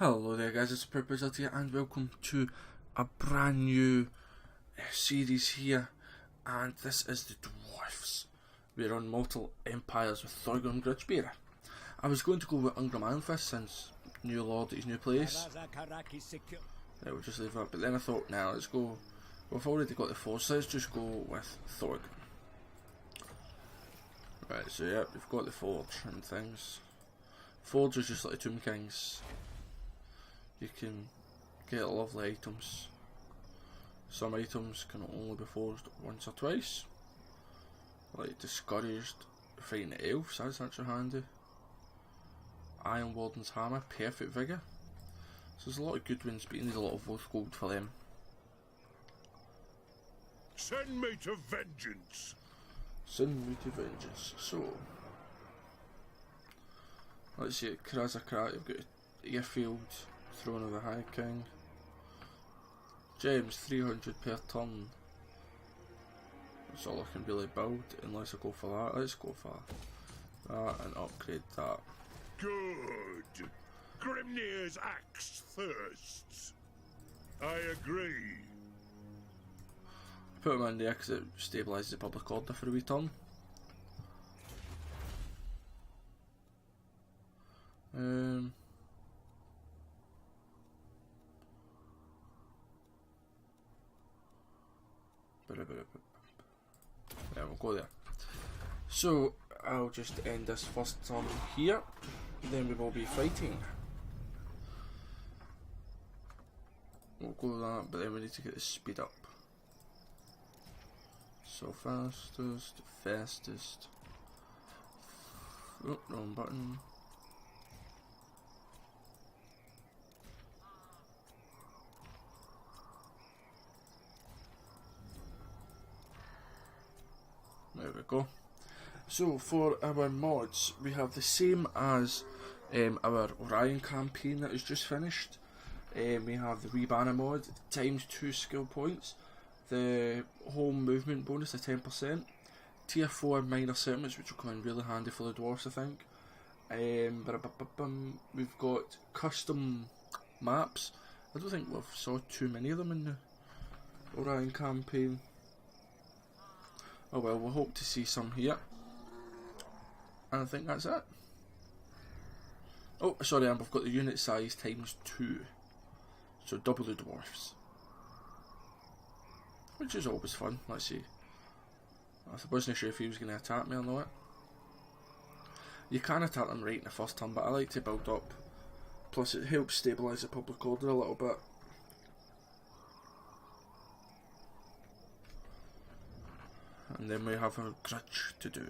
Hello there guys, it's ProudPidgezard here and welcome to a brand new series here, and this is the Dwarfs. We're on Mortal Empires with thorgrim Grudgebearer. I was going to go with Thorgrim since new lord at his new place. We'll just leave that, but then I thought, nah, let's go. We've already got the force, let's just go with thorgrim. Right, so yeah, we've got the forge and things. Forge is just like the Tomb Kings. You can get lovely items. Some items can only be forged once or twice. Like Discouraged fighting the elves, that's actually handy. Iron Warden's Hammer, Perfect Vigour. So there's a lot of good ones, but you need a lot of gold for them. Send me to vengeance. Send me to vengeance. So let's see, Krazakrat, you've got Airfield, Throne of the High King. Gems 300 per turn. That's all I can really build unless I go for that. Let's go for that and upgrade that. Good. Grimnir's axe thirsts. I agree. Put them in there because it stabilises the public order for a wee turn. Yeah, we'll go there. So I'll just end this first turn here, then we will be fighting. We'll go that, but then we need to get the speed up. So fastest. Oh, wrong button. There we go. So for our mods, we have the same as our Orion campaign that is just finished. We have the Rebana mod, ×2 skill points, the home movement bonus of 10%, tier 4 minor settlements, which will come in really handy for the dwarfs, I think. We've got custom maps. I don't think we've saw too many of them in the Orion campaign. Oh well, we'll hope to see some here. And I think that's it. Oh, sorry, and we've got the unit size ×2. So double the dwarfs. Which is always fun. Let's see. I wasn't sure if he was going to attack me or not. You can attack them right in the first turn, but I like to build up. Plus it helps stabilise the public order a little bit. And then we have a grudge to do.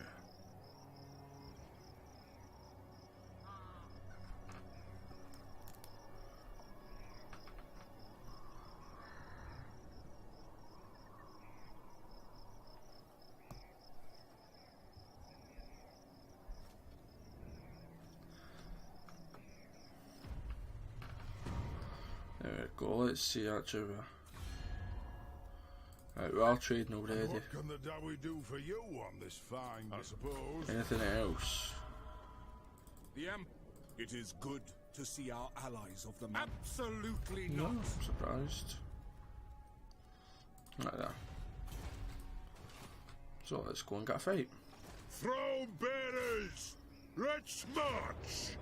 There we go, let's see actually. Right, we are trading already. What can the Dowie do for you on this fine, I suppose? Anything else? It is good to see our allies of the mountain. Absolutely not. No, I'm surprised. Like that. So let's go and get a fight. Throne bearers, let's march.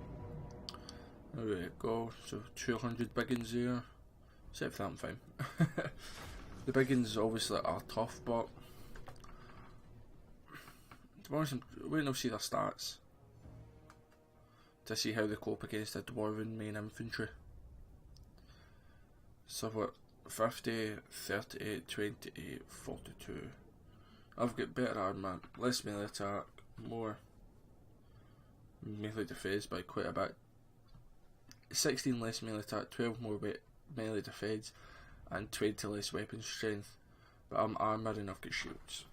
There we go. So 200 biggins there. Except for that, I'm fine. The biggins obviously are tough, but to be honest, I'm waiting to see their stats to see how they cope against the dwarven main infantry. So what? 50, 38, 28, 42. I've got better armor, less melee attack, more melee defense by quite a bit. 16 less melee attack, 12 more melee defense, and 20 less weapon strength, but I'm armoured and I've got shields.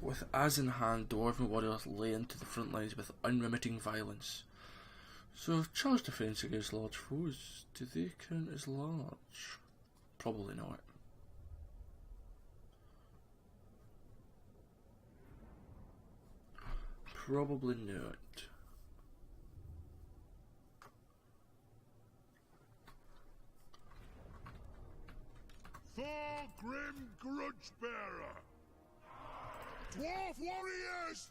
With as in hand, dwarven warriors lay into the front lines with unremitting violence. So charge defence against large foes, do they count as large? Probably not. Probably not. Thorgrim Grudgebearer. Dwarf warriors.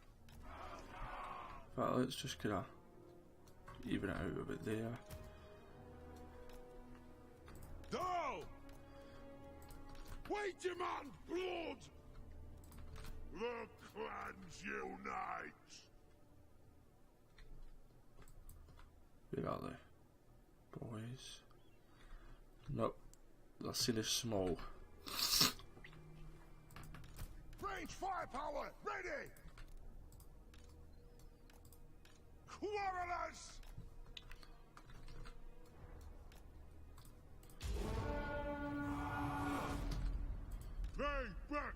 But let's just kind of even it out a bit there. Go! We demand blood! The clans unite! Where are they? Boys. Nope. They're seen as small. Range firepower! Ready! Quarrelers!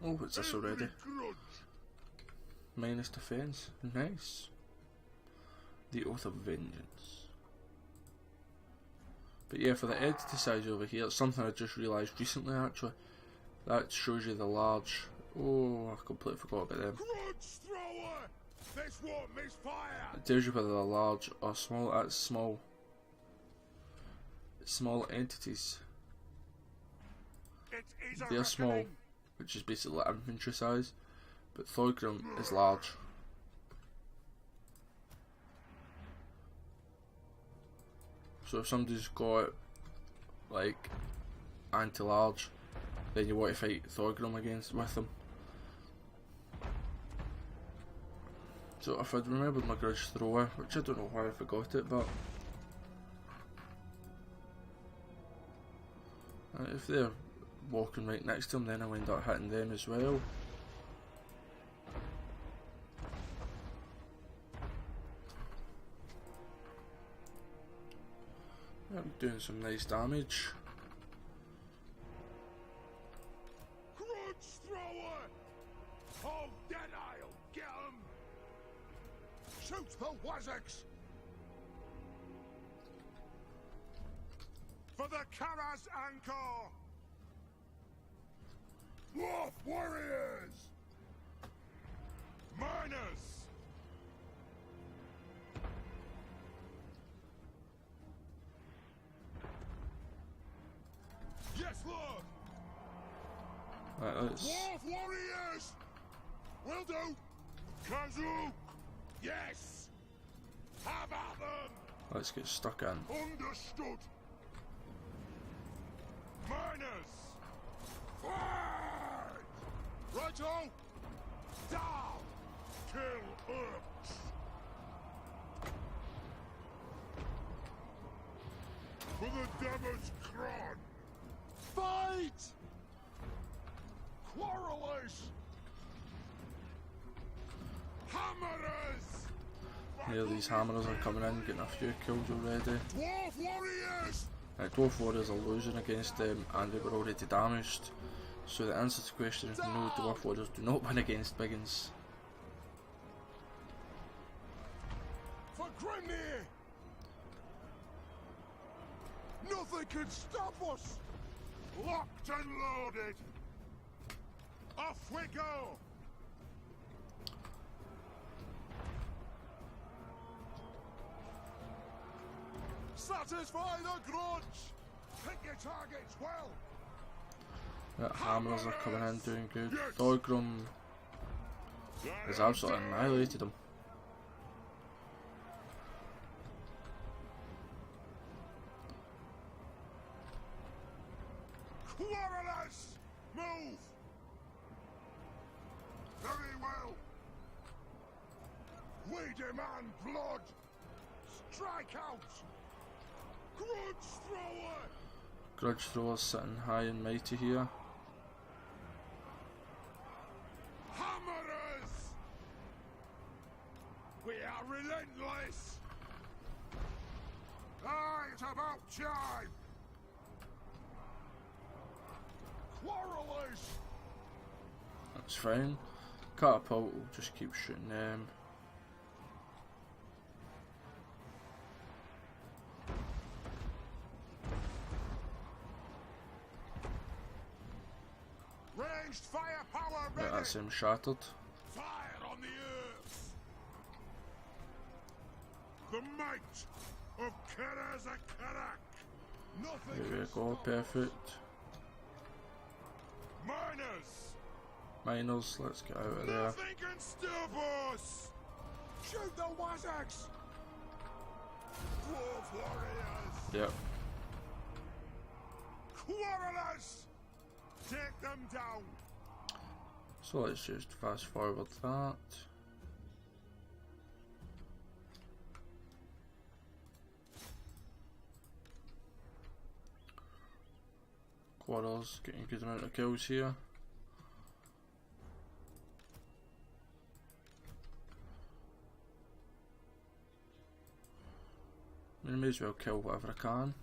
Oh, it's this already. Minus defense. Nice. The Oath of Vengeance. But yeah, for the entity size over here, it's something I just realised recently actually. That shows you the large. Oh, I completely forgot about them. Grudge thrower! This won't miss fire! It tells you whether they're large or small. That's small. Small entities. They're small, which is basically like infantry size, but thorgrim is large. So if somebody's got like anti-large, then you want to fight thorgrim with them. So if I'd remembered my grudge thrower, which I don't know why I forgot it, but if they're walking right next to them, then I'll end up hitting them as well. I'm doing some nice damage. Grudge thrower! Oh, dead I'll get 'em! Shoot the Wazzocks! For the Karas Anchor! Dwarf warriors! Miners! Yes, Lord! Right, let's... Dwarf warriors! Will do! Kazook! Yes! Have at them! Let's get stuck in. Understood! Miners! Fight! Righto! Down! Kill orcs! For the Devil's Crown! Fight! Quarrelers! Hammerers! Yeah, these hammerers are coming in, getting a few kills already. Dwarf warriors! Dwarf warriors are losing against them, and they were already damaged. So the answer to the question is no, dwarf warriors do not win against biggins. For Grimnir! Nothing can stop us! Locked and loaded! Off we go! Satisfy the grudge! Pick your targets well! The hammerers are coming in doing good. Thorgrim has absolutely annihilated them. Quarrelers! Move! Very well! We demand blood! Strike out! Grudge thrower! Grudge thrower's sitting high and mighty here. Hammerers! We are relentless! Ah, it's about time! Quarrelers! That's fine. Catapult will just keep shooting them. Ranged firepower ready! Yeah, that's him shattered. Fire on the earth! the might of Karazakarak. Nothing There we can go, stop perfect. Miners! Miners, let's get out of there. Nothing can stop us! Shoot the Wazags! Dwarf warriors! Yep. Quarrelers! Take them down! So let's just fast forward that. Quarrels, getting a good amount of kills here. I may as well kill whatever I can.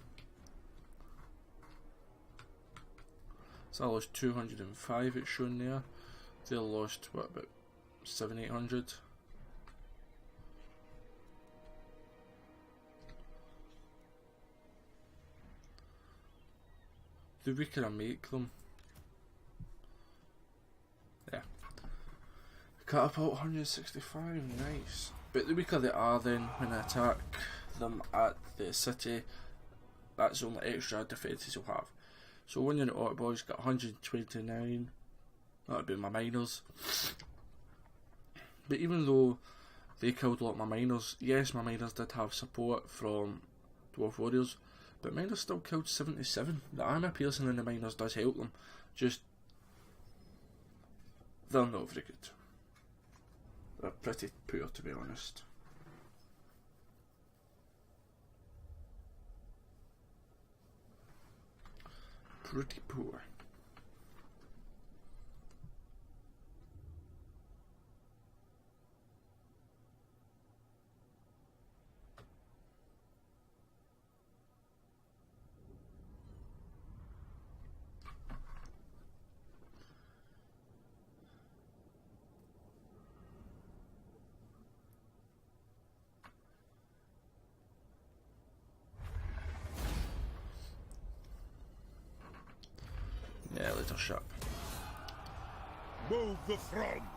So I lost 205, it's shown there. They lost, what, about 700-800? The weaker I make them. Yeah. Catapult 165, nice. But the weaker they are then when I attack them at the city, that's the only extra defences you'll have. So when you're in auto boys, got 129, that would be my miners. But even though they killed a lot of my miners, yes, my miners did have support from dwarf warriors, but miners still killed 77. The armor piercing in the miners does help them, just they're not very good. They're pretty poor, to be honest. Pretty poor. Yeah, little shop. Move the throng!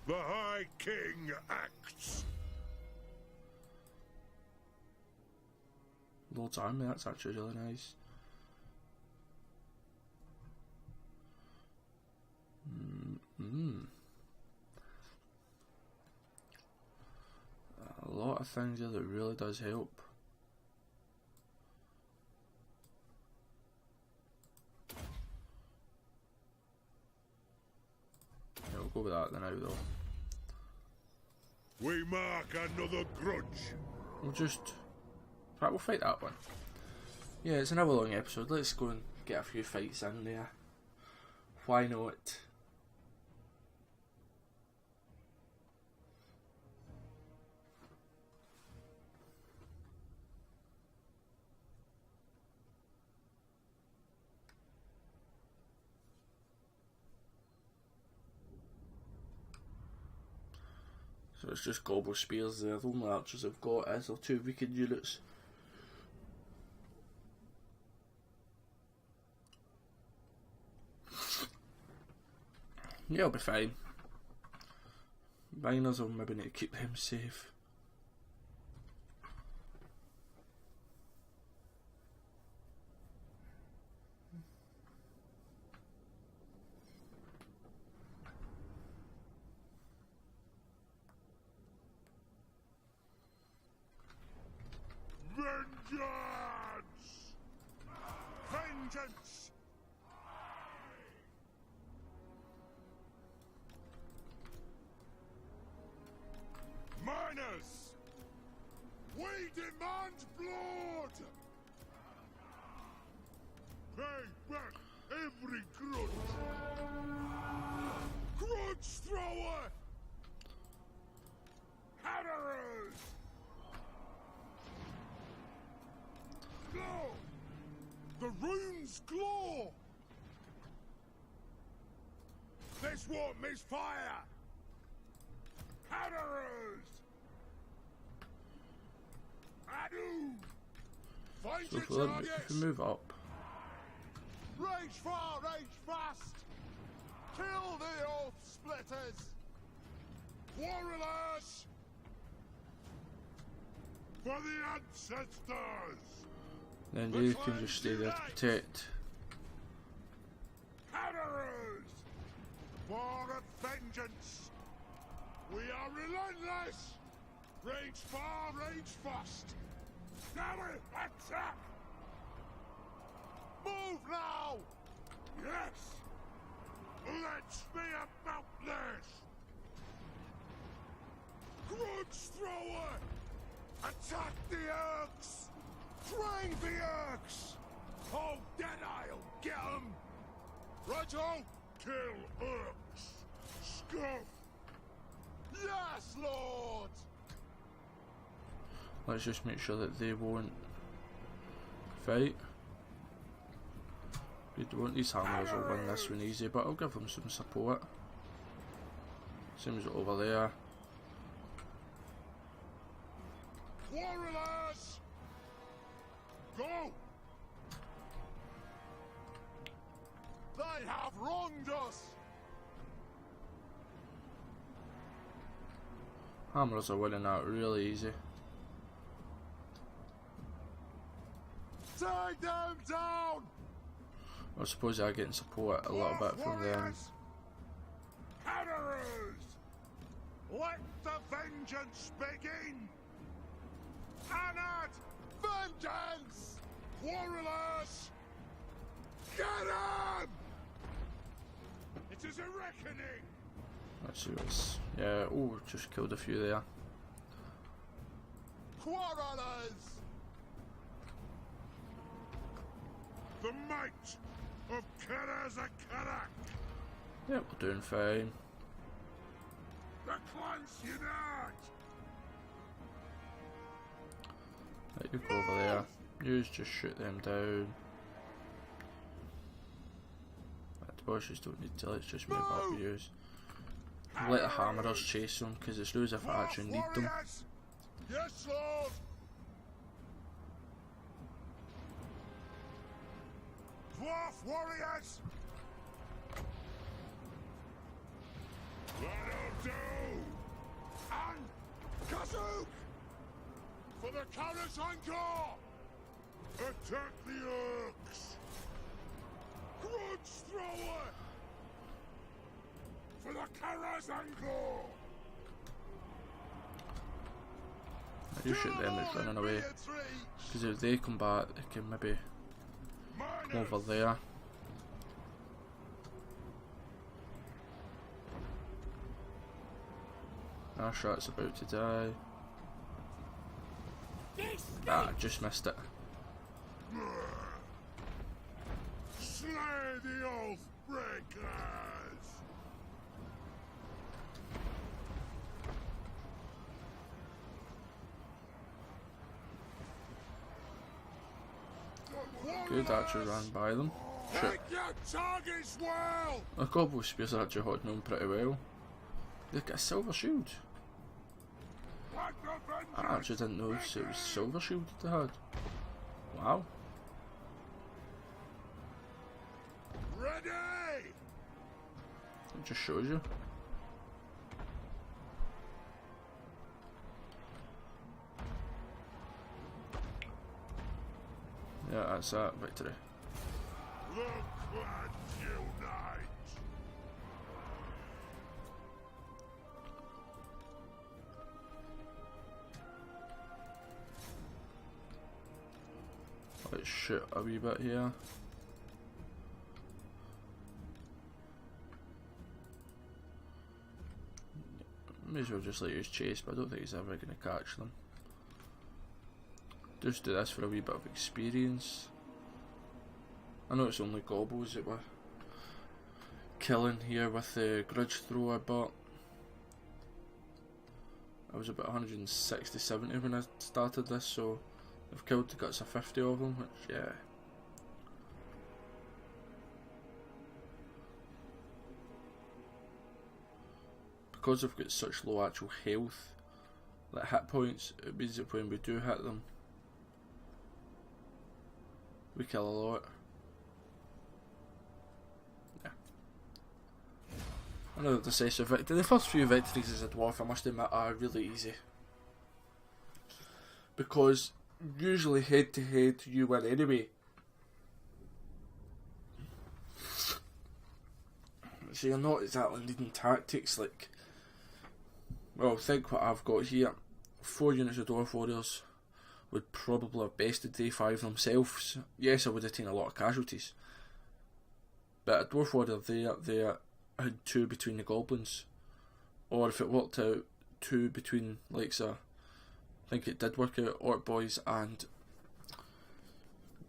The High King acts! Lord's army, that's actually really nice. A lot of things here that really does help. Yeah, we'll go with that then now though. We mark another grudge. We'll just... Right, we'll fight that one. Yeah, it's another long episode. Let's go and get a few fights in there. Why not? So it's just gobble spears there. The only archers I've got is their two weakened units. Yeah, I'll be fine. Miners will maybe need to keep them safe. Vengeance! Vengeance! Miners! We demand blood! Pay back every grudge! Grudge thrower! Hammerers! Glow! The runes glow! This won't miss fire! Hammerers! Adu! Find So your if we targets! move up. Rage far, rage fast! Kill the oath splitters! Quarrelers! For the ancestors! Then you can just stay there to protect. Counterers! For vengeance! We are relentless! Rage far, rage fast! Now we attack! Move now! Yes! Let's be about this! Grudge thrower! Attack the Urks! Train the Urks! Oh, Deadeye'll get 'em! Righto! Kill Urks! Scuff! Yes, Lord! Let's just make sure that they won't fight. We want these hammers will win this one easy, but I'll give them some support. Seems over there. Quarrelers! Go! They have wronged us! Hammers are winning out really easy. Take them down! I suppose I'm getting support a little bit from them. Counterers! Let the vengeance begin! Anad! Vengeance! Quarrelers! Get 'em! It is a reckoning! Let's see what's... Yeah, oh, just killed a few there. Quarrelers! The might of Karazakarak! Yeah, we're doing fine. The clans unite! Right, you go over there. You just shoot them down. The bushes don't need to, let's just move up use. Let the hammerers chase them, because it's as if I actually need them. Yes, Lord! Dwarf warriors! That'll do! And Kazook! For the Countess Encore! Attack the Urks! Grudge thrower! For the Karas Encore! You shoot them that's running away, because if they come back they can maybe come over there. Our shot's about to die. Ah, just missed it. Slay the oath breakers! Good, actually ran by them. Shit. Take your targets well! A gobble spear's actually holding them pretty well. They've got a silver shield. I actually didn't notice it was silver shield they had. Wow. Ready! It just shows you. Yeah, that's that. Victory. The clans unite! Let's shoot a wee bit here. May as well just let use chase, but I don't think he's ever going to catch them. Just do this for a wee bit of experience. I know it's only gobbles that we're killing here with the grudge thrower, but I was about 160-70 when I started this, so I've killed the guts of 50 of them, which, yeah. Because they've got such low actual health, like hit points, it means that when we do hit them, we kill a lot. Yeah. Another decisive victory. The first few victories as a dwarf, I must admit, are really easy. Because usually head to head you win anyway. So you're not exactly needing tactics like... Well, think what I've got here. 4 units of Dwarf Warriors would probably have bested day 5 themselves. Yes, I would have taken a lot of casualties. But a Dwarf Warrior there had 2 between the Goblins. Or if it worked out, 2 between, like, so I think it did work out, Orc Boys and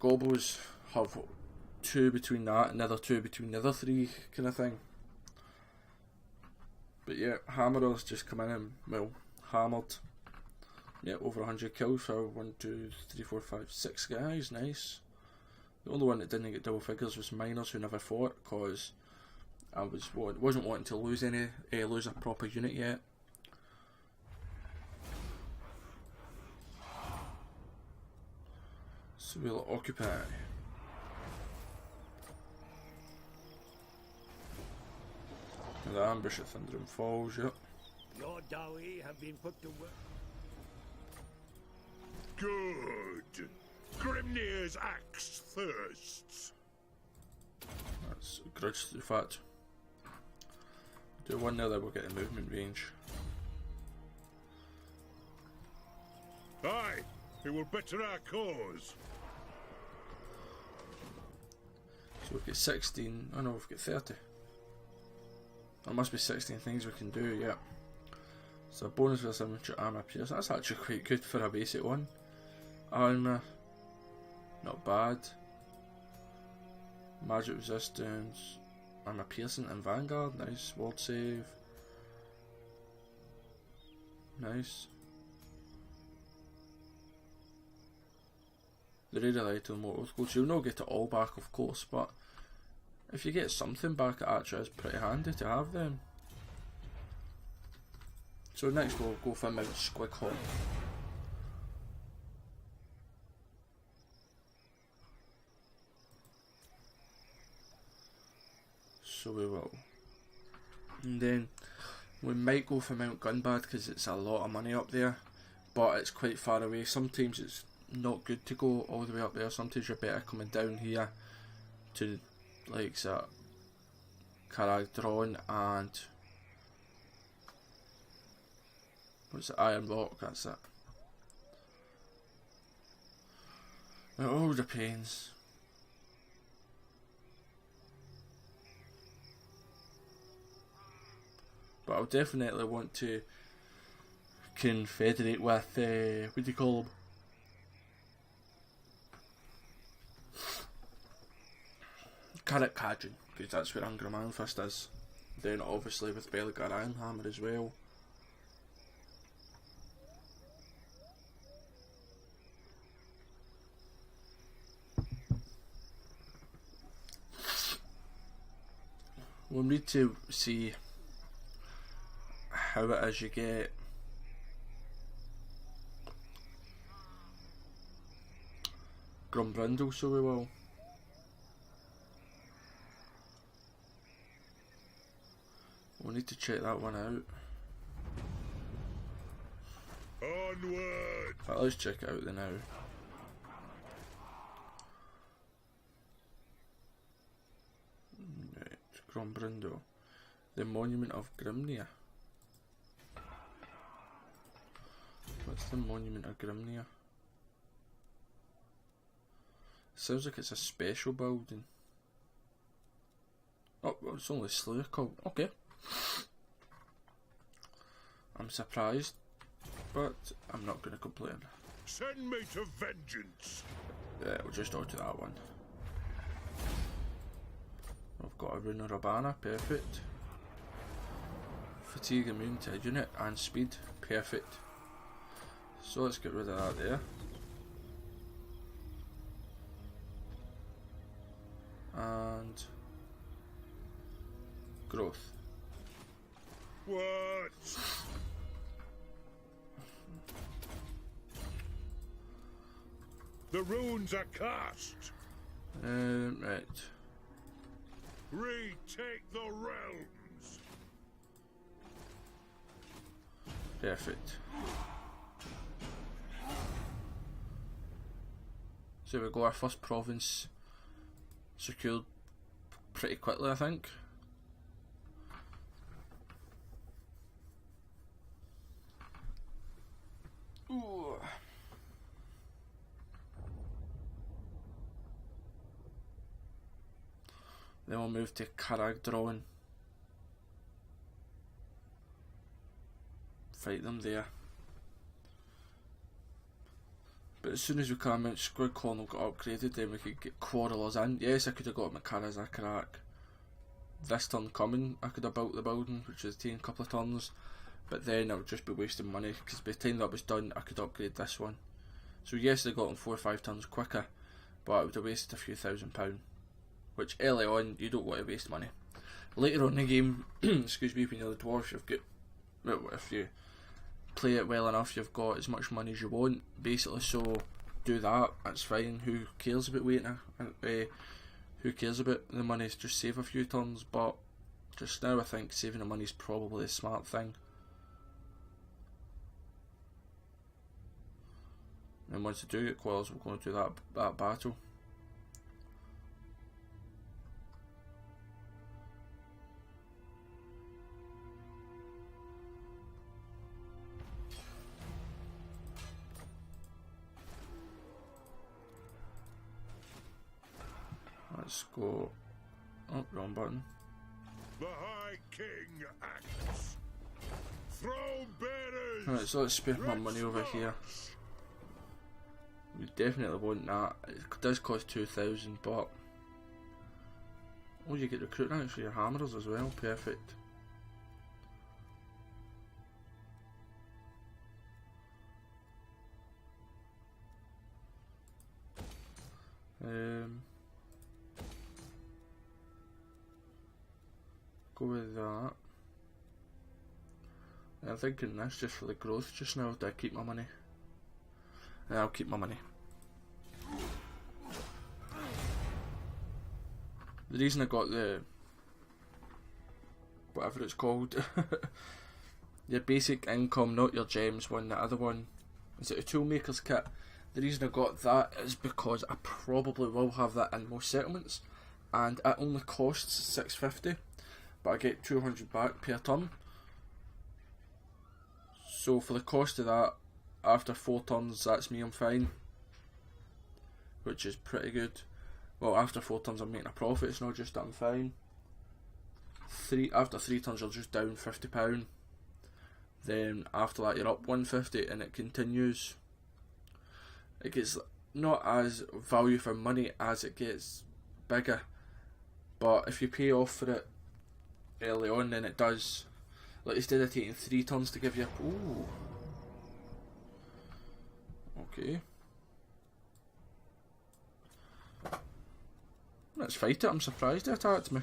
Gobos have 2 between that, another 2 between the other 3 kind of thing. But yeah, Hammerers just come in and, well, hammered. Yeah, over 100 kills for 1, 2, 3, 4, 5, 6 guys, nice. The only one that didn't get double figures was Miners, who never fought, because I wasn't wanting to lose a proper unit yet. So we'll occupy. The ambush at Thundering Falls, yep. Your Dowie have been put to work. Good. Grimnir's axe thirsts. That's a grudge to the fact. Do one now that we'll get in movement range. Aye, it will better our cause. So we've got 16, oh no, we've got 30. There must be 16 things we can do, yeah. So bonus for signature armor pierce, that's actually quite good for a basic one. Armor, not bad. Magic resistance, armor piercing and vanguard, nice. Ward save, nice. The rare item mortal gold, so you'll not get it all back of course, but if you get something back, it actually is pretty handy to have them. So next we'll go for Mount Squighorn. So we will. And then we might go for Mount Gunbad because it's a lot of money up there, but it's quite far away. Sometimes it's not good to go all the way up there. Sometimes you're better coming down here to like Caragdron and what's it, Iron Rock, that's it. It all depends. But I'll definitely want to confederate with, what do you call them? Carrot Cadron, because that's where Angra Manfist is. Then obviously with Belgar Ironhammer as well. We'll need to see how it is you get Grumbrindle, so we will. We'll need to check that one out. Onward! Right, let's check it out then now. Right, Grumbrindle. The Monument of Grimnir. What's the Monument of Grimnir? Sounds like it's a special building. Oh, well, it's only Slayer Cult. Okay. I'm surprised, but I'm not going to complain. Send me to vengeance. Yeah, we'll just order that one. I've got a Rune of Urbana, perfect. Fatigue immune to a unit and speed, perfect. So let's get rid of that there. And growth. What? The runes are cast. Right. Retake the realms. Perfect. So we go, our first province secured pretty quickly, I think. Ooh. Then we'll move to Caragdron. Fight them there. But as soon as we come out, Squid Colonel got upgraded, then we could get Quarrelers in. Yes, I could have got Makara. This turn coming, I could have built the building, which was taking a couple of turns. But then I would just be wasting money, because by the time that was done, I could upgrade this one. So yes, they got them 4 or 5 turns quicker, but I would have wasted a few £1,000. Which early on, you don't want to waste money. Later on in the game, excuse me, when you're the dwarf, you've got, well, if you play it well enough, you've got as much money as you want, basically, so do that, that's fine. Who cares about waiting? Who cares about the money? Just save a few turns, but just now I think saving the money is probably the smart thing. And once you do get Quarrels, we're going to do that battle. Let's go. Oh, wrong button. The High King acts. Throne bearers. Right, so let's spend my money over here. We definitely want that. It does cost 2,000, but oh, you get recruiting out for your hammerers as well. Perfect. Go with that. I'm thinking this just for the growth just now. Do I keep my money? Yeah, I'll keep my money. The reason I got the whatever it's called your basic income, not your gems one, the other one, is it a toolmaker's kit? The reason I got that is because I probably will have that in most settlements, and it only costs $650, but I get 200 back per turn. So for the cost of that, after 4 turns, that's me, I'm fine, which is pretty good. Well, after 4 turns I'm making a profit, it's not just that I'm fine. After 3 turns you're just down £50, then after that you're up 150, and it continues. It gets not as value for money as it gets bigger, but if you pay off for it early on, then it does. Like, instead of taking 3 turns to give you a... Ooh. Okay. Let's fight it. I'm surprised it attacked me.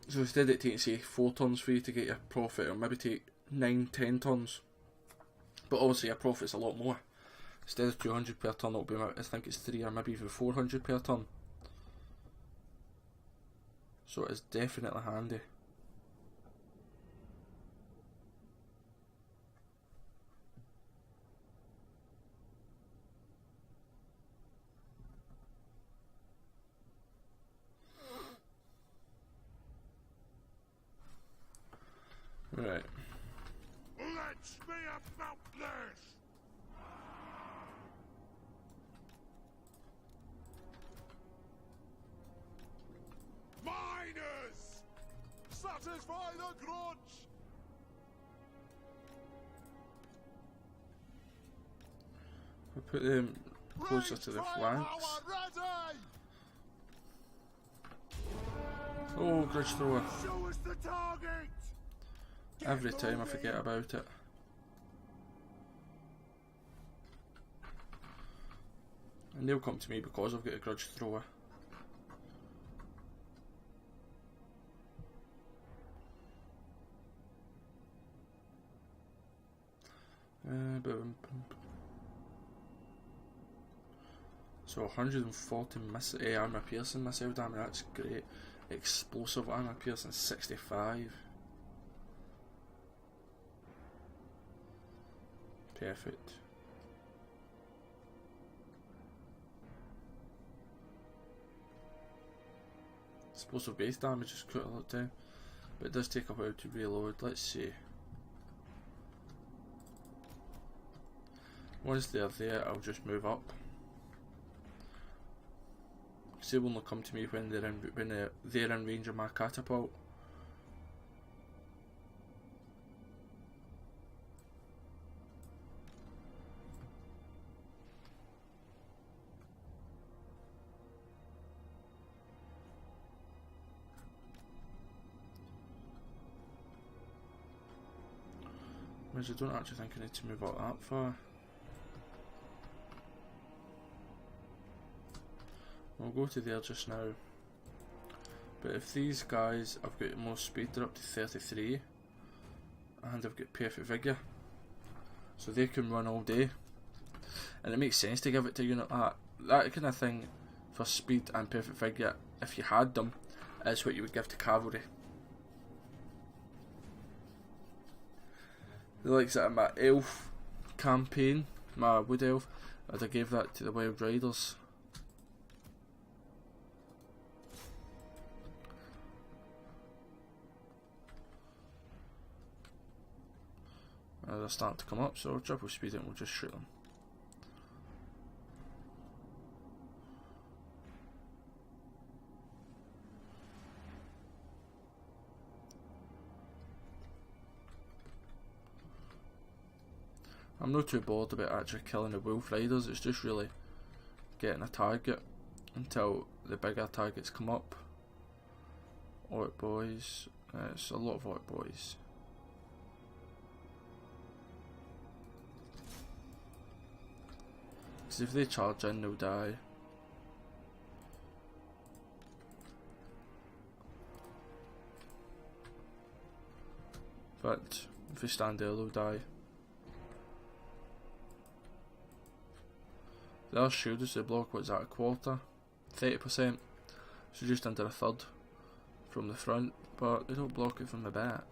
So instead it takes, say, 4 turns for you to get your profit, or maybe take 9-10 turns. But obviously your profit's a lot more. Instead of 200 per turn, it'll be, I think it's 3 or maybe even 400 per turn. So it's definitely handy. Right. Let's be about this. Miners, satisfy the grudge. We'll put them closer to the flanks. Oh, grudge thrower. Show us the target. Every time I forget about it. And they'll come to me because I've got a grudge thrower. So 140 armor piercing missile damage, that's great. Explosive armor piercing 65. Perfect. Explosive base damage is quite a lot of time, but it does take a while to reload. Let's see. Once they're there, I'll just move up. They will not come to me when they're in range of my catapult. Whereas I don't actually think I need to move up that far. I'll go to there just now. But if these guys, I've got most speed, they're up to 33, and I've got perfect vigour, so they can run all day, and it makes sense to give it to a unit like that kind of thing for speed and perfect vigour. If you had them, is what you would give to cavalry. The likes of my elf campaign, my wood elf, I'd have gave that to the wild riders. They're starting to come up, so triple speed it and we'll just shoot them. I'm not too bored about actually killing the wolf riders, it's just really getting a target until the bigger targets come up. Orc boys, it's a lot of orc boys. Because if they charge in, they'll die. But if they stand there, they'll die. Their shield is to block, what's that, a quarter? 30%. So just under a third from the front, but they don't block it from the back.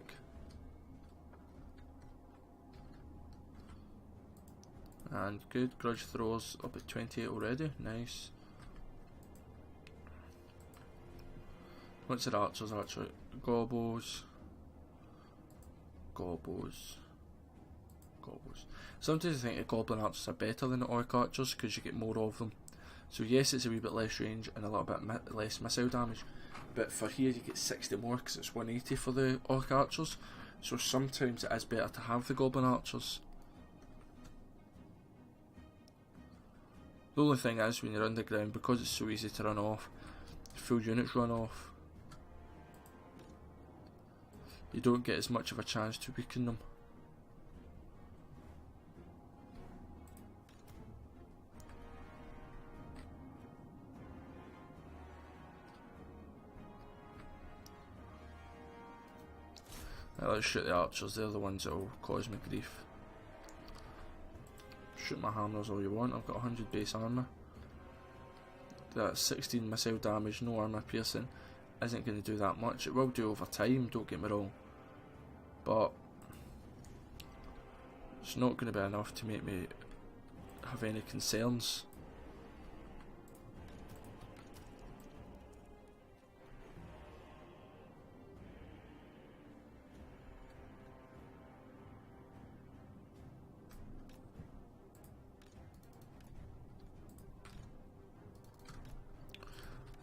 And good, grudge throws up at 28 already, nice. What's their archers actually? Gobos. Sometimes I think the goblin archers are better than the orc archers because you get more of them. So yes, it's a wee bit less range and a little bit less missile damage, but for here you get 60 more because it's 180 for the orc archers. So sometimes it is better to have the goblin archers. The only thing is, when you're underground, because it's so easy to run off, full units run off, you don't get as much of a chance to weaken them. Right, let's shoot the archers, they're the ones that will cause me grief. Shoot my hammers all you want, I've got 100 base armour. That 16 missile damage, no armour piercing, isn't going to do that much. It will do over time, don't get me wrong, but it's not going to be enough to make me have any concerns.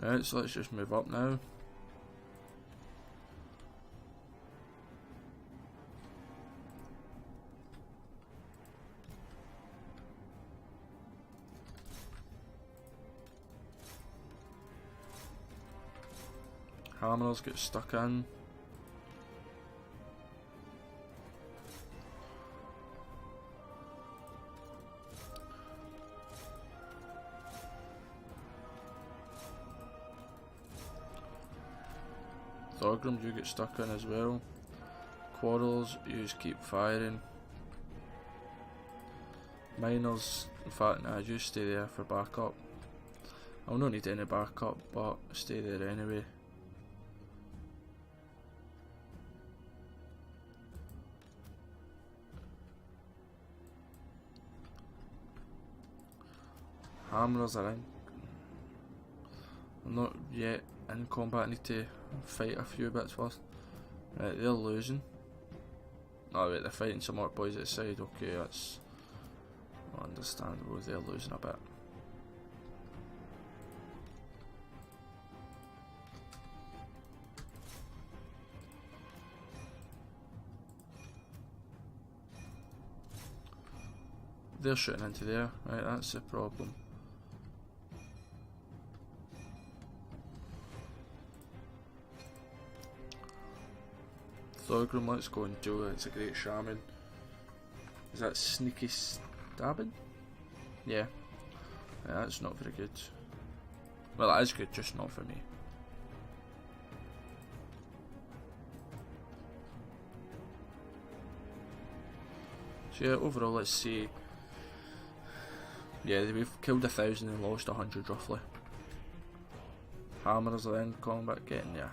Right, so let's just move up now. Hammerers get stuck in. Thorgrim, you get stuck in as well. Quarrels, you just keep firing. Miners, in fact, nah, you stay there for backup. I'll not need any backup, but stay there anyway. Hammerers are in. I'm not yet in combat. I need to fight a few bits first. Right, they're losing. Oh wait, they're fighting some more boys outside. Okay, that's understandable. They're losing a bit. They're shooting into there. Right, that's the problem. Thorgrim, let's go and do it. It's a great shaman. Is that sneaky stabbing? Yeah. Yeah, that's not very good. Well, that is good, just not for me. So yeah, overall, let's see. Yeah, we've killed 1,000 and lost 100 roughly. Hammers are in combat getting ya.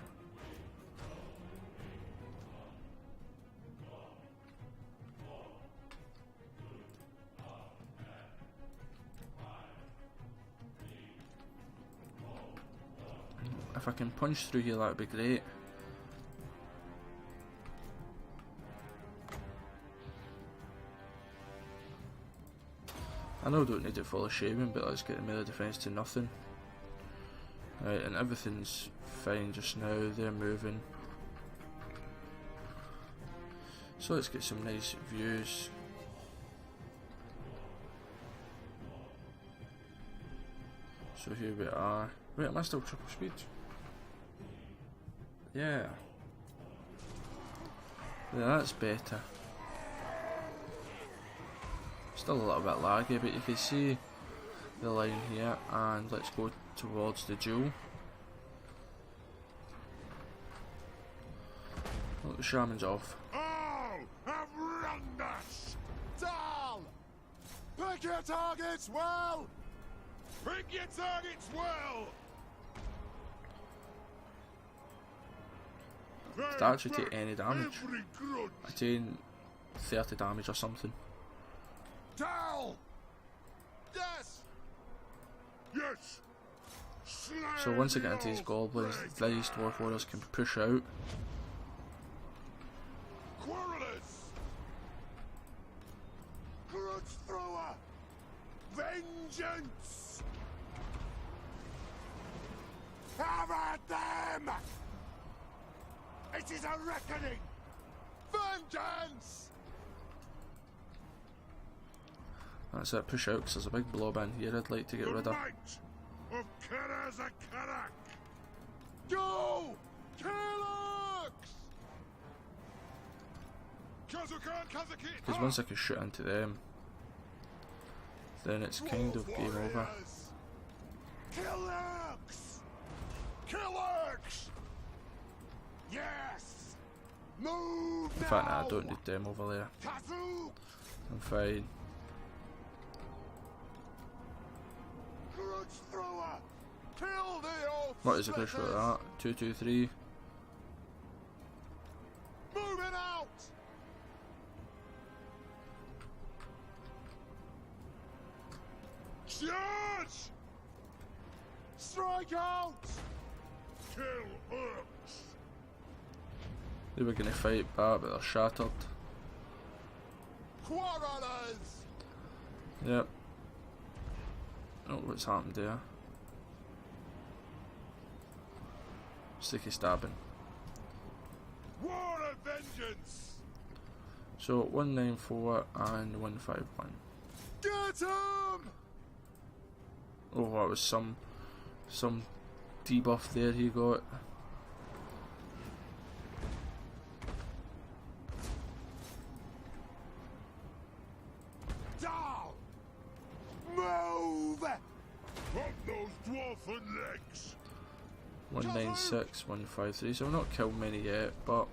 If I can punch through here, that would be great. I know I don't need it full of shaving, but let's get the melee defense to nothing. Right, and everything's fine just now. They're moving. So let's get some nice views. So here we are. Wait, am I still triple speed? Yeah. Yeah, that's better. Still a little bit laggy, but you can see the line here, and let's go towards the jewel. Look, the shaman's off. Oh, horrendous! Down! Pick your targets well! Pick your targets well! Did I actually take any damage? I taken 30 damage or something. Down! Yes! Yes! So once I get into these goblins, these dwarf warriors can push out. Quarrelers! Grudge thrower! Vengeance! Have at them! It is a reckoning! Vengeance! That's it, push out, because there's a big blob in here I'd like to get rid of. Of Karazakarak! Go! Kalax! Because once I can shoot into them, then it's kind of game over. Kalax! Kalax! Yes! Move In fact, nah, I don't need them over there. Kazu! I'm fine. Grudge thrower! Kill the old What is the glitch with that? 2, 2, 3. Moving out! Charge! Strike out! Kill orcs! They were going to fight back, but they're shattered. Quarrelers! Yep. Oh, what's happened there? Sticky stabbing. War of vengeance! So 194 and 151. Get him! Oh, that was some debuff there he got. Down! Move! Pop those dwarfen legs! 196, 153. So I've not killed many yet, but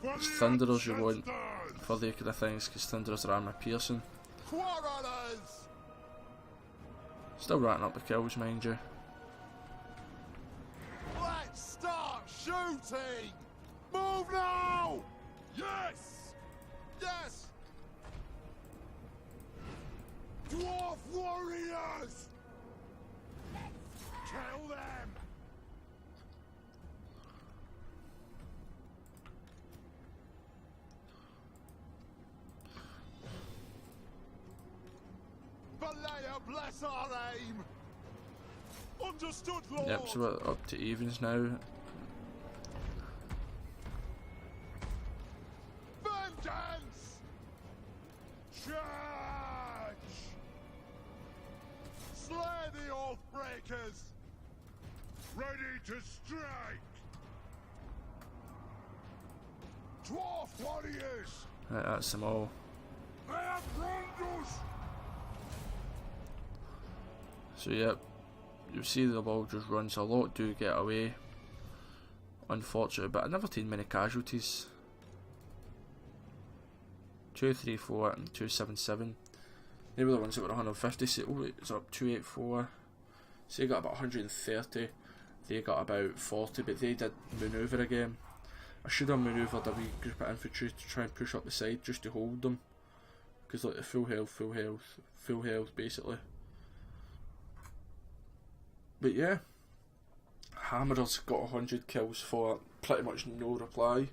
it's Thunderers you want for the kind of things, because Thunderers are armor piercing. Quarrelers! Still racking up the kills, mind you. Let's start shooting! Move now! Yes! Yes! Dwarf warriors! Kill them! Valleya, bless our aim! Understood, Lord! Yep, so we're up to evens now. Vengeance! Charge! Slay the Oathbreakers! Ready to strike! Dwarf warriors! Right, that's them all. They have wronged us! So yep, you see the ball just runs a lot, do get away. Unfortunate, but I never seen many casualties. 234 and 277. They were the ones that were 150, so it's up 284. So they got about 130. They got about 40, but they did manoeuvre again. I should have manoeuvred a wee group of infantry to try and push up the side just to hold them. Because like the full health basically. But yeah, Hammerer's got 100 kills for pretty much no reply.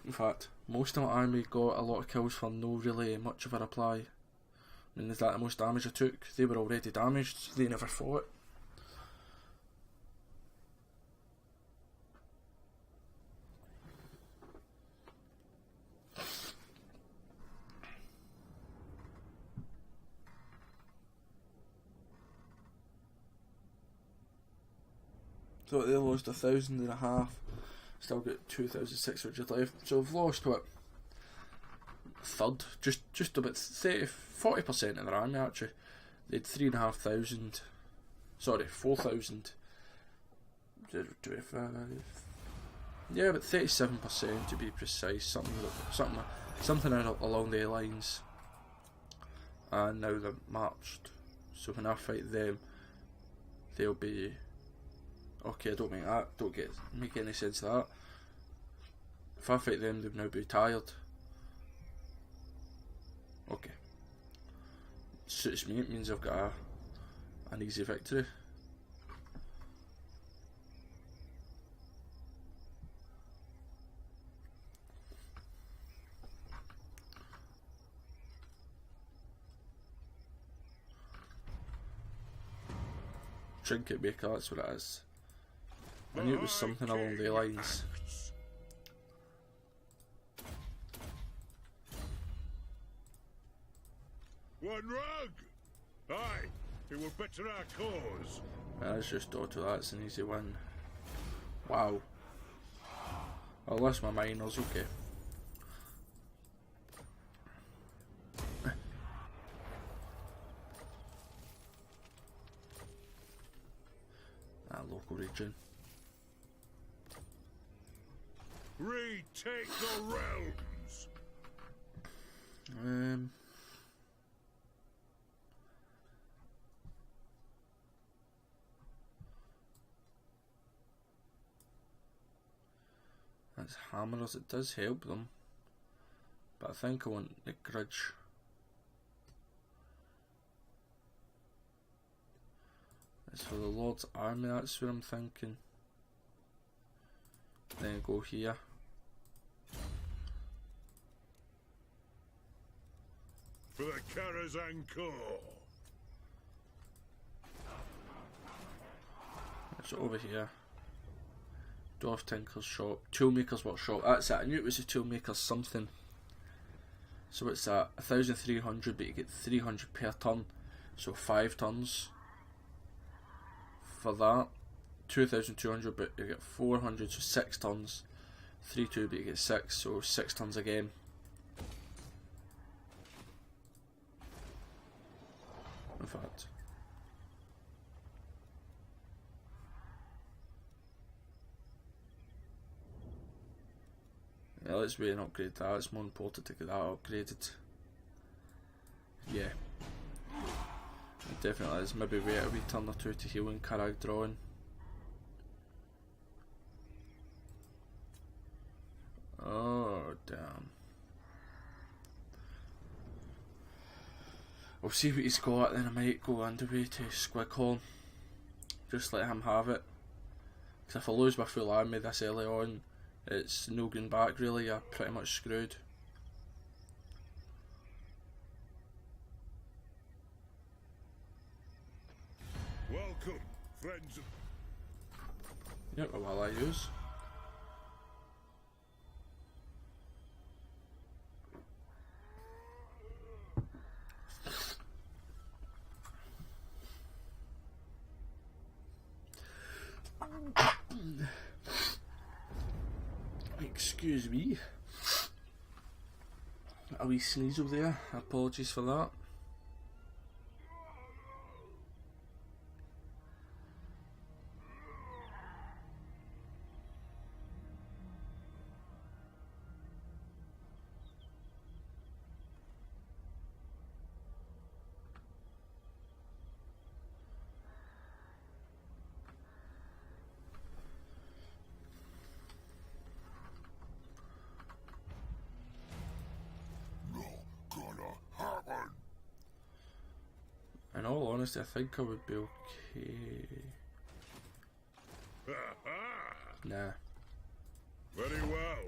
In fact, most of my army got a lot of kills for no really much of a reply. I mean, is that the most damage I took? They were already damaged, so they never fought. So they lost 1,500. Still got 2,600 left. So I've lost what? A third, just about 40% of their army actually. They had 3,500. Sorry, 4,000. Yeah, about 37% to be precise. Something along the lines. And now they're marched. So when I fight them, they'll be. Okay, I don't make that. Don't make any sense of that. If I fight them, they'll now be tired. Okay. Suits me. It means I've got an easy victory. Trinket maker, that's what it is. I knew it was something along the lines. One rug! Aye, it will better our cause. That's just auto, that's an easy win. Wow. I lost my miners, okay. That local region. Retake the realms! That's Hammerers, it does help them. But I think I want the Grudge. As for the Lord's Army, that's what I'm thinking. Then go here. For the Karazhan Corps. It's over here. Dwarf Tinker's shop. Toolmaker's workshop. That's it. I knew it was a toolmaker's something. So it's that 1,300, but you get 300 per turn. So 5 turns. For that. 2,200, but you get 400, so 6 turns. 3-2, but you get 6, so 6 turns again. In fact. Yeah, let's wait and upgrade that. It's more important to get that upgraded. Yeah. It definitely is. Maybe wait a wee turn or two to heal and Karag drawing. Oh, damn. I'll see what he's got, then I might go underway to Squighorn. Just let him have it. Because if I lose my full army this early on, it's no going back really, you're pretty much screwed. Welcome, friends of... Yep, well I use. Excuse me. A wee sneeze over there, apologies for that. In all honesty, I think I would be okay. Nah. Very well.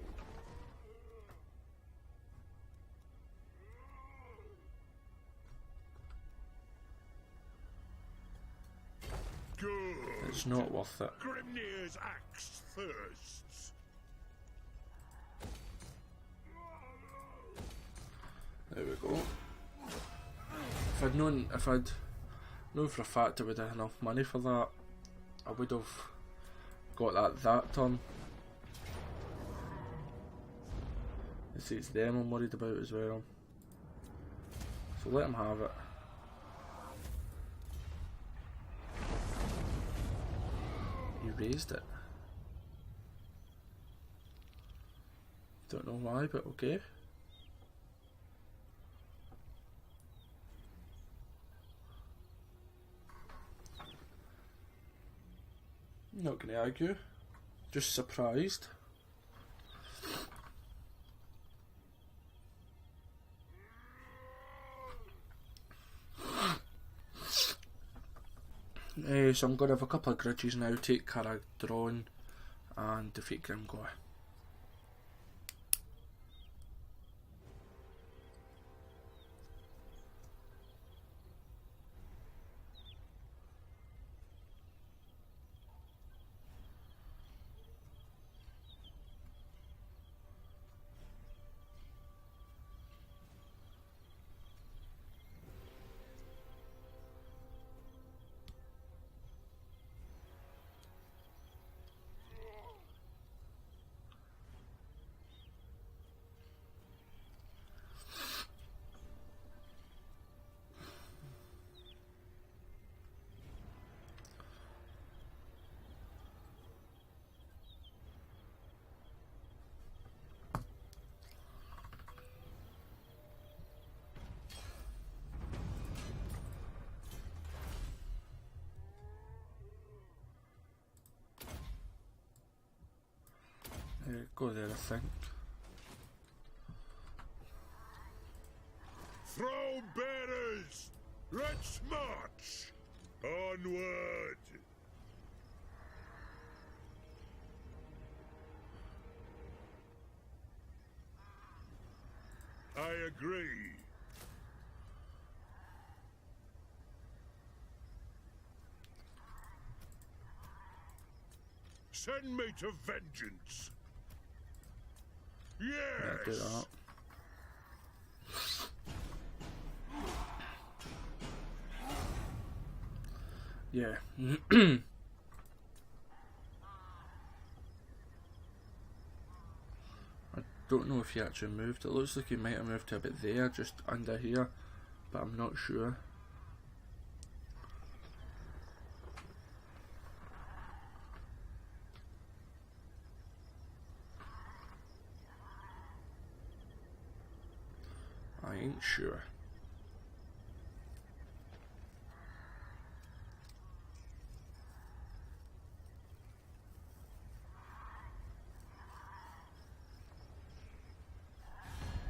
Good. It's not worth it. Grimnir's axe thirsts. There we go. If I'd known for a fact I would have enough money for that, I would have got that turn. You see, it's them I'm worried about as well. So let him have it. He raised it. Don't know why, but okay. Not gonna argue, just surprised. So I'm gonna have a couple of grudges now, take Caradron and defeat Grimgor. Go there, I think. Throne bearers, let's march onward. I agree. Send me to vengeance. Yeah, do Yes. that. Yeah. I don't know if he actually moved. It looks like he might have moved to a bit there, just under here, but I'm not sure. I ain't sure.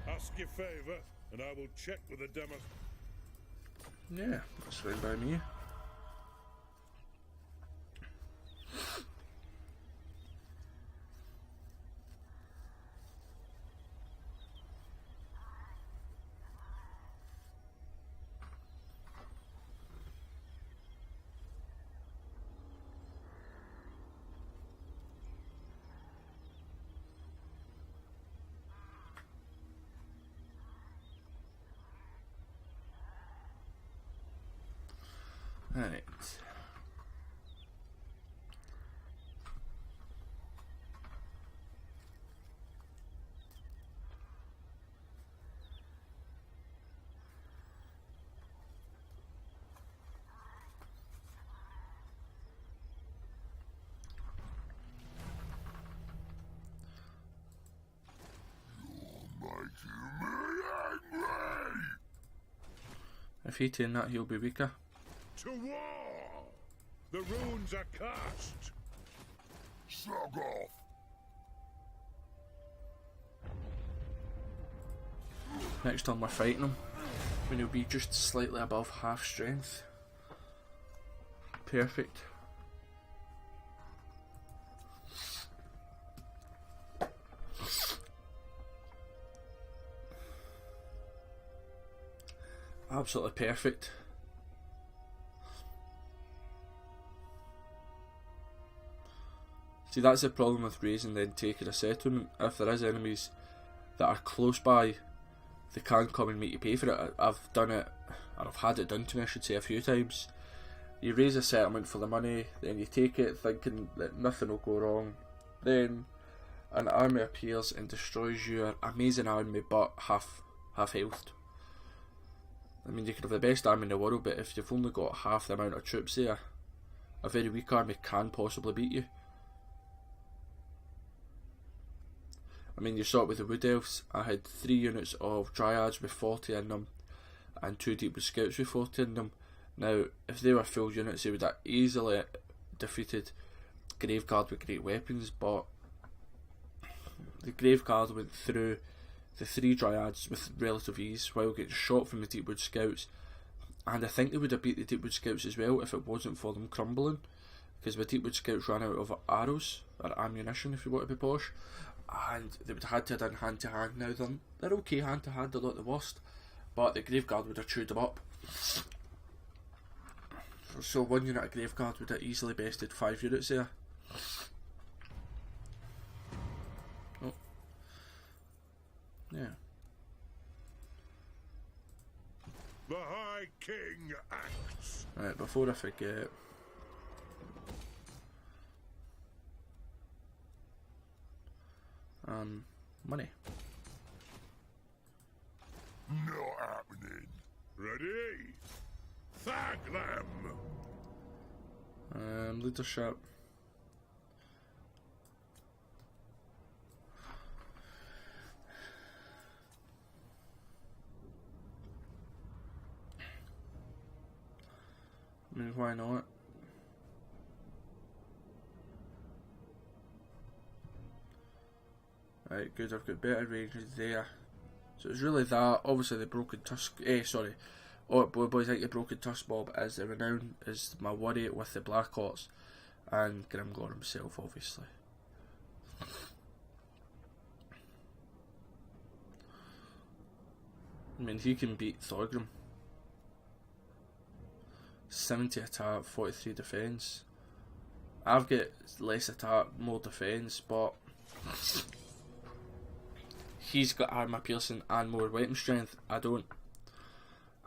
Ask your favour, and I will check with the demo. Yeah, that's fine by me. Alright. If he taken that, he'll be weaker. To war! The runes are cast! Shrug off! Next time we're fighting him, when he'll be just slightly above half strength. Perfect. Absolutely perfect. See, that's the problem with raising then taking a settlement. If there is enemies that are close by, they can come and make you pay for it. I've done it, or I've had it done to me, I should say, a few times. You raise a settlement for the money, then you take it thinking that nothing will go wrong. Then an army appears and destroys your amazing army but half health. I mean, you could have the best army in the world, but if you've only got half the amount of troops there, a very weak army can possibly beat you. I mean, you saw it with the Wood Elves. I had 3 units of Dryads with 40 in them, and 2 Deepwood Scouts with 40 in them. Now, if they were full units, they would have easily defeated Graveguard with great weapons, but the Graveguard went through the 3 Dryads with relative ease while getting shot from the Deepwood Scouts, and I think they would have beat the Deepwood Scouts as well if it wasn't for them crumbling, because the Deepwood Scouts ran out of arrows, or ammunition if you want to be posh, and they would have had to have done hand to hand. Now they're okay hand to hand, they're not the worst, but the Graveguard would have chewed them up. So 1 unit of Graveguard would have easily bested 5 units there. Oh. Yeah. The High King acts. Right, before I forget. Money. Not happening. Ready? Thorgrim. Leadership. I mean, why not? Right, good, I've got better ranges there. So it's really that, obviously the Broken Tusk, oh boys, I think the Broken Tusk Mob is the renown, is my worry with the Black Horse, and Grimgor himself, obviously. I mean, he can beat Thorgrim. 70 attack, 43 defence. I've got less attack, more defence, but he's got armour piercing and more weapon strength. I don't.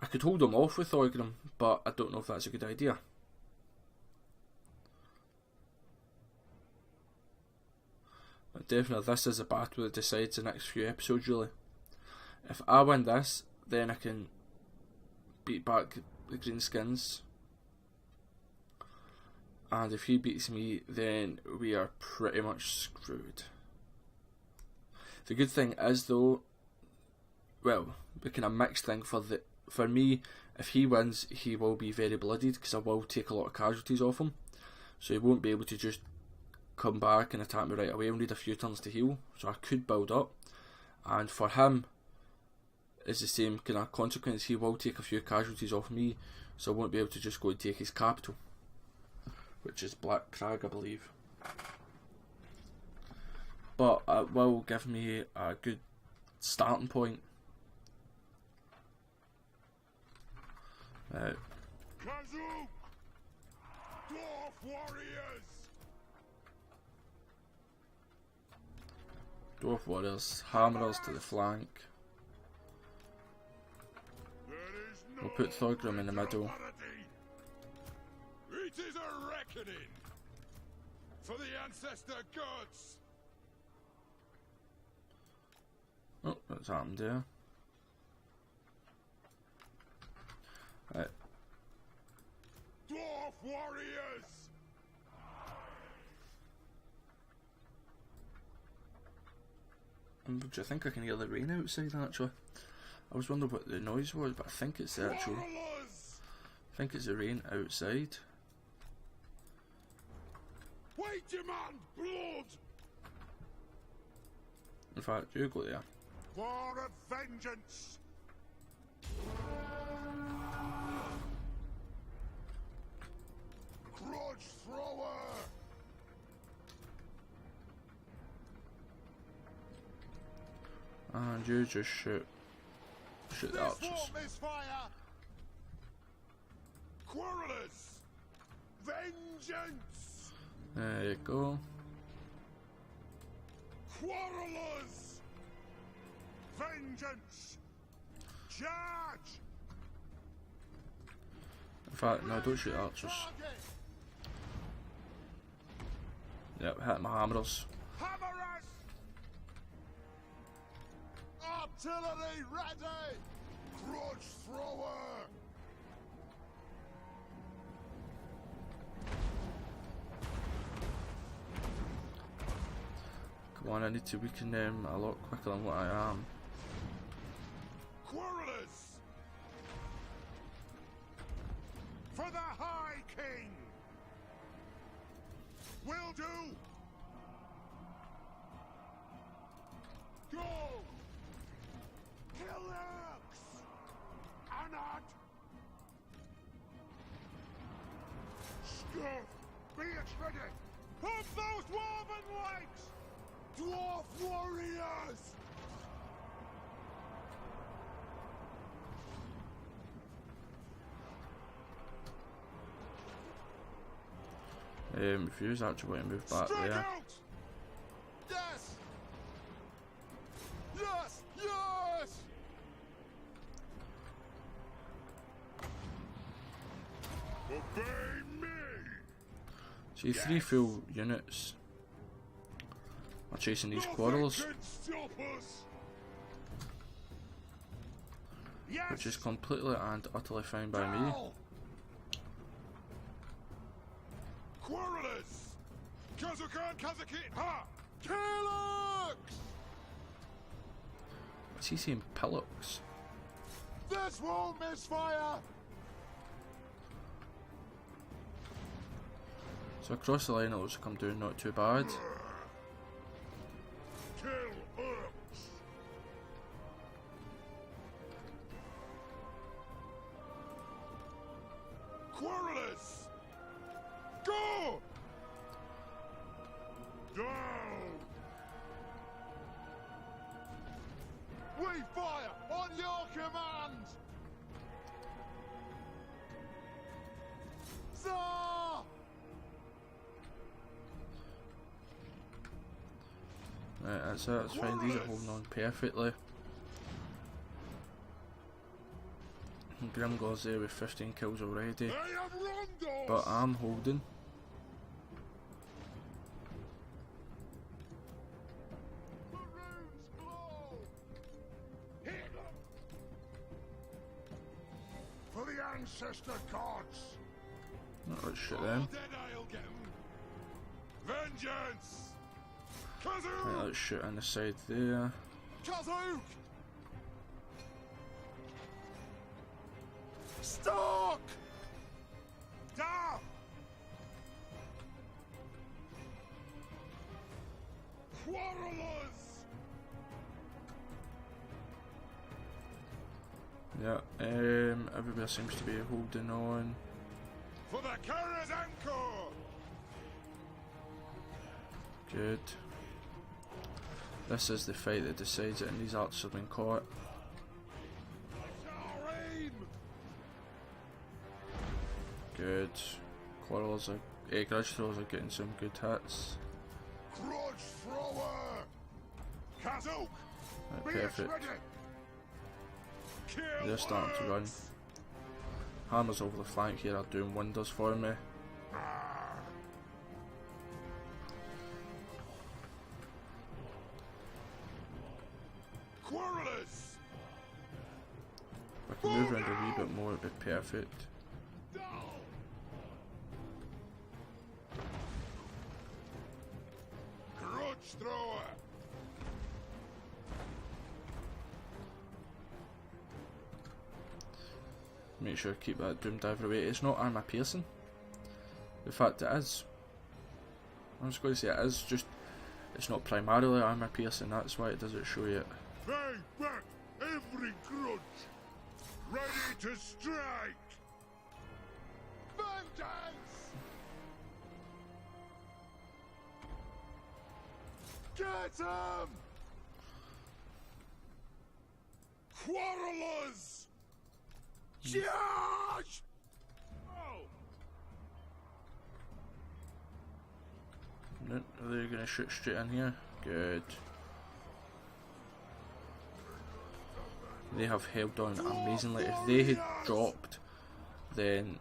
I could hold him off with Thorgrim, but I don't know if that's a good idea. But definitely this is a battle that decides the next few episodes really. If I win this, then I can beat back the Greenskins. And if he beats me, then we are pretty much screwed. The good thing is though, well, we can a mixed thing for me, if he wins, he will be very bloodied because I will take a lot of casualties off him. So he won't be able to just come back and attack me right away. I'll need a few turns to heal, so I could build up. And for him, is the same kind of consequence. He will take a few casualties off me, so I won't be able to just go and take his capital, which is Black Crag, I believe. But it will give me a good starting point. Kazook! Dwarf warriors! Dwarf warriors, hammerers to the flank. We'll put Thorgrim in the middle. It is a reckoning for the ancestor gods. Oh, what's happened there? Right. Dwarf warriors! Do you think I can hear the rain outside actually? I was wondering what the noise was, but I think it's the actual. I think it's the rain outside. We demand blood! In fact, you go there. War of vengeance! Grudge thrower! And you just shoot the archers. Misfire! Quarrelers! Vengeance! There you go. Quarrelers! Vengeance! Charge! In fact, no, don't shoot archers. Yep, hit my hammerers. Hammerers! Artillery ready! Grudge thrower! Come on, I need to weaken them a lot quicker than what I am. Quarrelers! For the High King! Will do! Go! Kill the orcs! Anad! Stuff! Be it ready! Pump those woven legs! Dwarf warriors! If you actually want to move back Strike there. out! Yes! Yes! Yes! Obey me! See, 3 full units are chasing these quarrelers, Nothing can stop us! Yes! which is completely and utterly fine by me. Now! Quarrelers! Kazukan Kazakit Ha! Killux! What's he saying? Pillocks? This won't misfire! So across the line it looks like I'm doing not too bad. Kill orcs! Quarrelers! Go! Down! We fire on your command! Tsar! Right, that's it, that's fine. These are holding on perfectly. Grimgor's there with 15 kills already, I am Rondos! but I'm holding. Maroon's glow! Hit them! For the ancestor gods! Not let's shoot them. Dead I'll get 'em. Vengeance! Right, Kazook! let's shoot on the side there. Kazook! Stalk! Down! Quarrelers! Yeah, everybody seems to be holding on. For the Kara's Anchor! Good. This is the fight that decides it, and these archers have been caught. Good. Quarrels are, grudge throwers are getting some good hits. Grudge thrower! Kazoo! Right, perfect. They're starting to run. Hammers over the flank here are doing wonders for me. Quarrelers! If I can move around a wee bit more, it'd be perfect. Grudge thrower! Make sure to keep that doom diver away. It's not armor piercing. In fact, it is. I was going to say it is, just it's not primarily armor piercing. That's why it doesn't show you it. Bang back every grudge! Ready to strike! Vengeance! Get him! Quarrelers! Charge! Oh! No, are they going to shoot straight in here? Good. They have held on amazingly. If they had dropped, then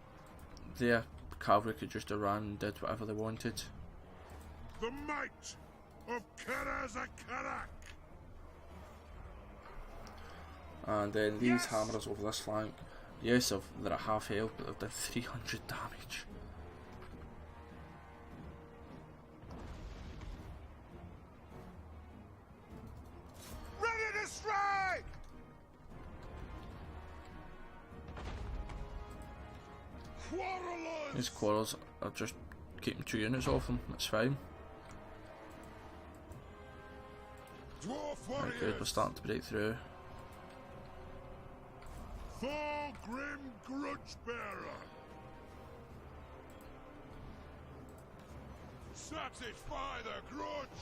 their cavalry could just have ran and did whatever they wanted. The might of Karazakarak! And then these hammers over this flank, yes, they're at half health, but they've done 300 damage. Ready to strike! Quarrelers! These quarrels are just keeping 2 units off them, that's fine. Dwarf Right, good, we're warriors! starting to break through. Thorgrim grudge bearer! Satisfy the grudge!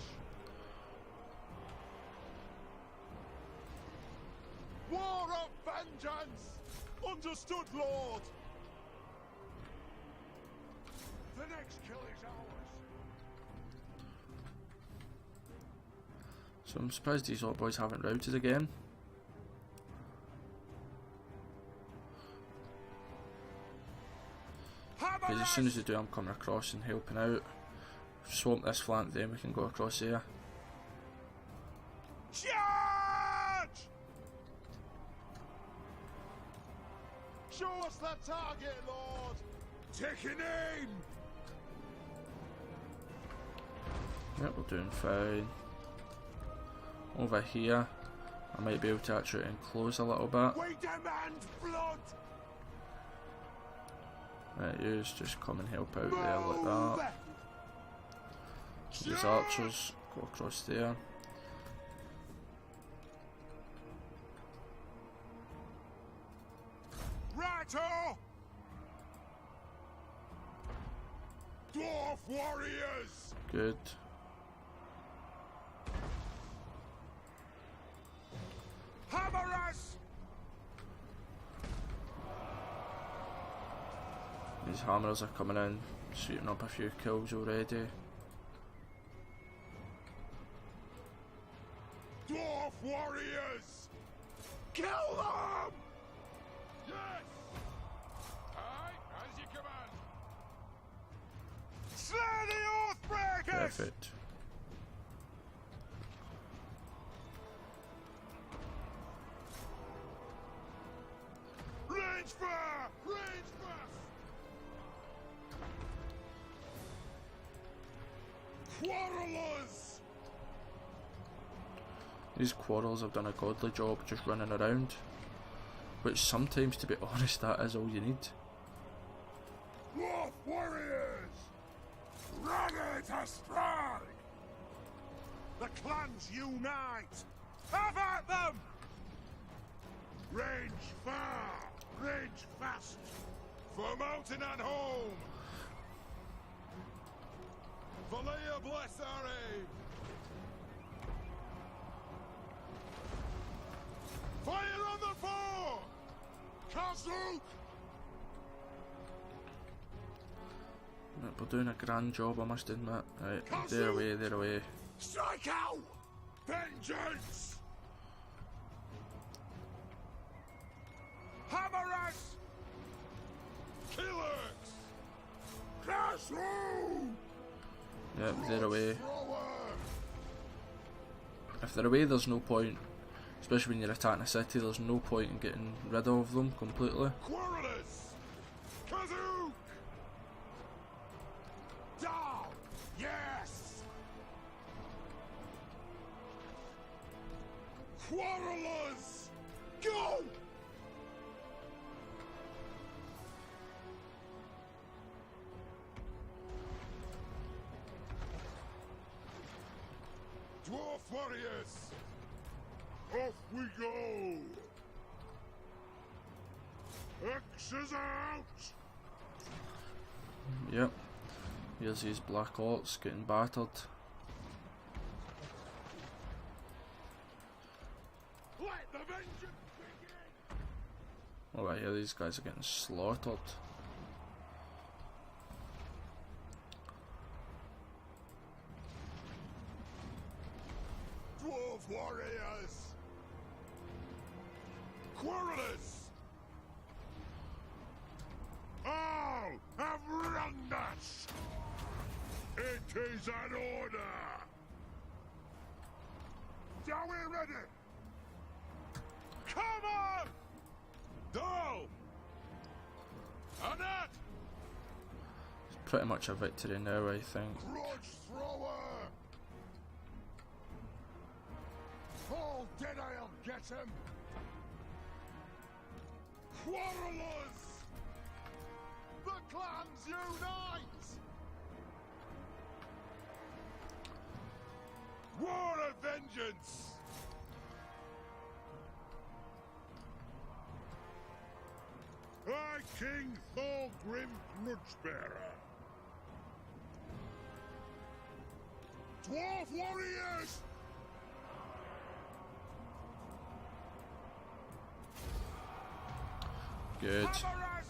War of vengeance! Understood, Lord! The next kill is ours! So I'm surprised these old boys haven't routed again. Because as soon as they do, I'm coming across and helping out. Swamp this flank, then we can go across there. Charge! Show us the target, Lord! Taking aim! Yep, we're doing fine. Over here, I might be able to actually enclose a little bit. We demand blood! Right, yous just come and help out there like that. These archers go across there. Righto! Dwarf warriors! Good. Hammer us! These hammers are coming in, shooting up a few kills already. Dwarf warriors! Kill them! Yes! Aye, as you command! Slay the Oathbreakers! Perfect. Range fire! Range fire! Quarrelers! These quarrels have done a godly job just running around. Which sometimes, to be honest, that is all you need. Dwarf warriors! Ready to strike! The clans unite! Have at them! Range far, range fast. For mountain and home. Valia bless our aim. Fire on the four! Castle! Right, we're doing a grand job, I must admit. Right, they're away, they're away. Strike out! Vengeance! Hammer us! Killers! Castle! Yep, they're away. Thrower! If they're away, there's no point. Especially when you're attacking a city, there's no point in getting rid of them completely. Quarrelers! Kazook! Down! Yes! Quarrelers! Go! Dwarf warriors! Off we go! Axes out! Yep. Here's these black orcs getting battered. Let the vengeance begin! Alright, yeah, these guys are getting slaughtered. Dwarf warriors! Quarrelers! All have wronged us! It is an order! Are we ready? Come on! Go! Annette! It's pretty much a victory now, I think. Grudge thrower! All dead, I'll get him! Quarrelers! The clans unite! War of vengeance! I, King Thorgrim Grudgebearer. Dwarf warriors! Good. Hammer us!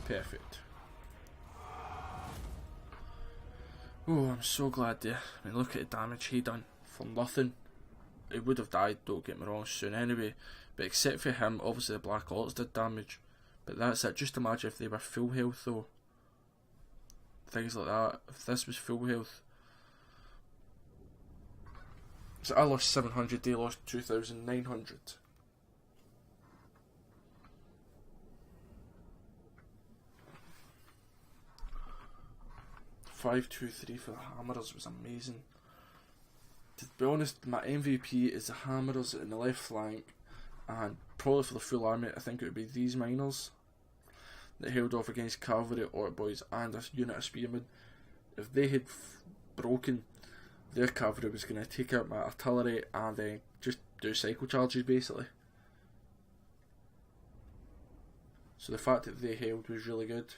Perfect. Oh, I'm so glad there. I mean, look at the damage he done for nothing. He would have died, don't get me wrong, soon anyway. But except for him, obviously the Black Orcs did damage. But that's it. Just imagine if they were full health though. Things like that. If this was full health. So I lost 700, they lost 2,900. 5-2-3 for the Hammerers was amazing. To be honest, my MVP is the Hammerers in the left flank, and probably for the full army, I think it would be these miners that held off against cavalry, orc boys, and a unit of spearmen. If they had broken, their cavalry was going to take out my artillery and then just do cycle charges basically. So the fact that they held was really good.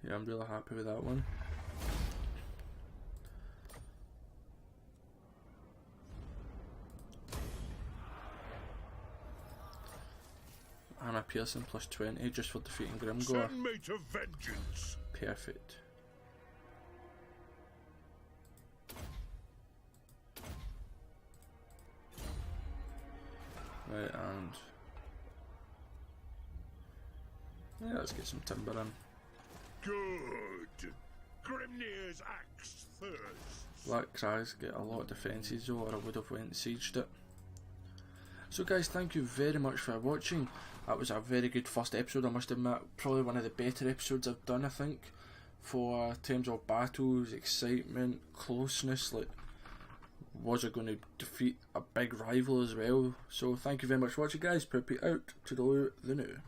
Yeah, I'm really happy with that one. And a piercing plus 20 just for defeating Grimgore. Send me to vengeance. Perfect. Right, and yeah, let's get some timber in. Good. Grimnir's axe thirsts. Black Crags get a lot of defences though, or I would have went and sieged it. So guys, thank you very much for watching. That was a very good first episode, I must admit. Probably one of the better episodes I've done, I think, for terms of battles, excitement, closeness. Like, was I going to defeat a big rival as well? So thank you very much for watching, guys. ProudPidgezard out to the new.